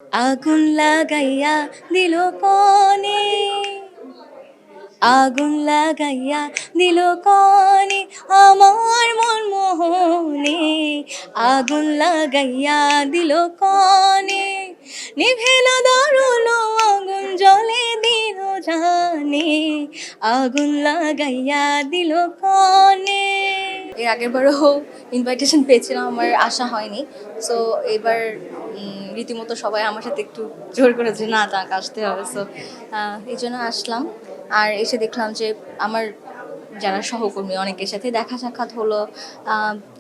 আগুন লাগাইয়া দিল কনে, আগুন লাগাইয়া দিল কনে আমার মন মোহনে, আগুন লাগাইয়া দিল কনে, নিভে না দারুণ আগুন জ্বলে দিল জানে, আগুন লাগাইয়া দিল কনে। এর আগের বারও ইনভাইটেশন পেয়েছিলাম, আমার আশা হয়নি। সো এবার রীতিমতো সবাই আমার সাথে একটু জোর করেছে, না যাক আসতে হবে। সো এই জন্য আসলাম। আর এসে দেখলাম যে আমার যারা সহকর্মী অনেকের সাথে দেখা সাক্ষাৎ হলো।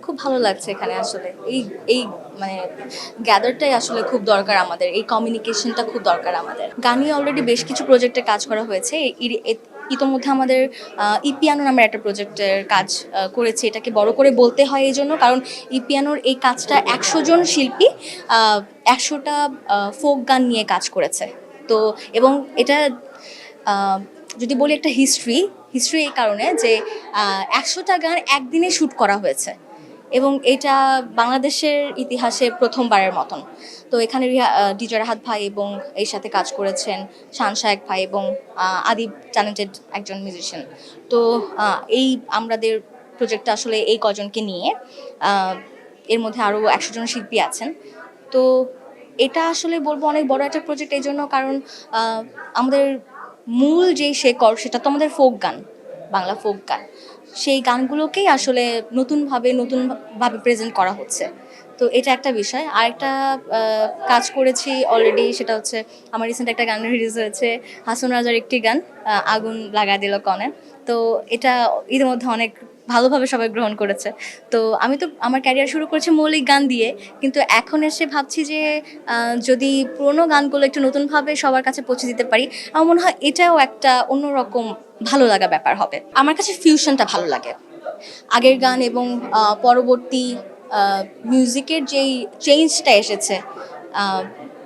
খুব ভালো লাগছে এখানে আসলে। এই এই মানে গ্যাদারটাই আসলে খুব দরকার আমাদের, এই কমিউনিকেশনটা খুব দরকার আমাদের। গানে অলরেডি বেশ কিছু প্রজেক্টে কাজ করা হয়েছে। ইতোমধ্যে আমাদের ইপিয়ানো নামের একটা প্রজেক্টের কাজ করেছে। এটাকে বড় করে বলতে হয় এই জন্য, কারণ ইপিয়ানোর এই কাজটা 100 জন শিল্পী 100টা ফোক গান নিয়ে কাজ করেছে। তো এবং এটা যদি বলি একটা হিস্ট্রি এই কারণে যে 100টা গান একদিনে শ্যুট করা হয়েছে এবং এটা বাংলাদেশের ইতিহাসে প্রথমবারের মতন। তো এখানে ডিজে রাহাত ভাই এবং এর সাথে কাজ করেছেন শান শায়েক ভাই এবং আদিব ট্যালেন্টেড একজন মিউজিশিয়ান। তো এই আমাদের প্রজেক্টটা আসলে এই কজনকে নিয়ে, এর মধ্যে আরও 100 জন শিল্পী আছেন। তো এটা আসলে বলবো অনেক বড় একটা প্রজেক্ট এই জন্য, কারণ আমাদের মূল যে শেকড় সেটা তো আমাদের ফোক গান, বাংলা ফোক গান। সেই গানগুলোকেই আসলে নতুনভাবে প্রেজেন্ট করা হচ্ছে। তো এটা একটা বিষয়। আরেকটা কাজ করেছি অলরেডি, সেটা হচ্ছে আমার রিসেন্ট একটা গান রিলিজ হয়েছে, হাসন রাজার একটি গান, আগুন লাগা দিল কনে। তো এটা এর মধ্যে অনেক ভালোভাবে সবাই গ্রহণ করেছে। তো আমি তো আমার ক্যারিয়ার শুরু করেছি মৌলিক গান দিয়ে, কিন্তু এখন এসে ভাবছি যে যদি পুরোনো গানগুলো একটু নতুনভাবে সবার কাছে পৌঁছে দিতে পারি, আমার মনে হয় এটাও একটা অন্যরকম ভালো লাগা ব্যাপার হবে। আমার কাছে ফিউশনটা ভালো লাগে। আগের গান এবং পরবর্তী মিউজিকের যেই চেঞ্জটা এসেছে,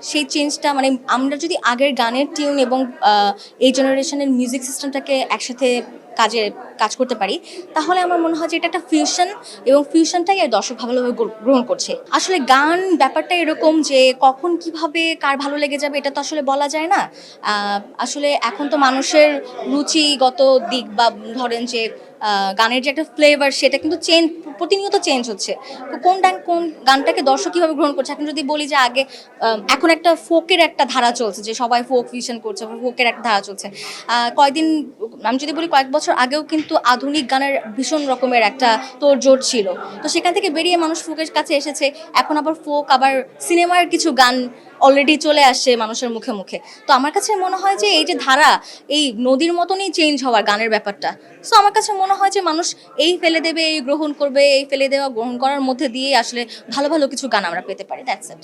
সেই চেঞ্জটা মানে আমরা যদি আগের গানের টিউন এবং এই জেনারেশনের মিউজিক সিস্টেমটাকে একসাথে কাজ করতে পারি, তাহলে আমার মনে হয় যে এটা একটা ফিউশন, এবং ফিউশনটাই দর্শক ভালোভাবে গ্রহণ করছে। আসলে গান ব্যাপারটা এরকম যে কখন কিভাবে কার ভালো লেগে যাবে এটা তো আসলে বলা যায় না। আসলে এখন তো মানুষের রুচিগত দিক বা ধরেন যে গানের যে একটা ফ্লেভার সেটা কিন্তু প্রতিনিয়ত চেঞ্জ হচ্ছে। তো কোন গানটাকে দর্শক কীভাবে গ্রহণ করছে, এখন যদি বলি যে আগে এখন একটা ফোকের একটা ধারা চলছে, যে সবাই ফোক ফিউশন করছে, ফোকের একটা ধারা চলছে। আমি যদি বলি কয়েক বছর আগেও কিন্তু আধুনিক গানের ভীষণ রকমের একটা তোড়জোড় ছিল। তো সেখান থেকে বেরিয়ে মানুষ ফোকের কাছে এসেছে। এখন আবার ফোক, আবার সিনেমার কিছু গান অলরেডি চলে আসছে মানুষের মুখে মুখে। তো আমার কাছে মনে হয় যে এই যে ধারা, এই নদীর মতনই চেঞ্জ হওয়ার গানের ব্যাপারটা। সো আমার কাছে মনে হয় যে মানুষ এই ফেলে দেবে, এই গ্রহণ করবে, এই ফেলে দেওয়া গ্রহণ করার মধ্যে দিয়ে আসলে ভালো ভালো কিছু গান আমরা পেতে পারি। That's it.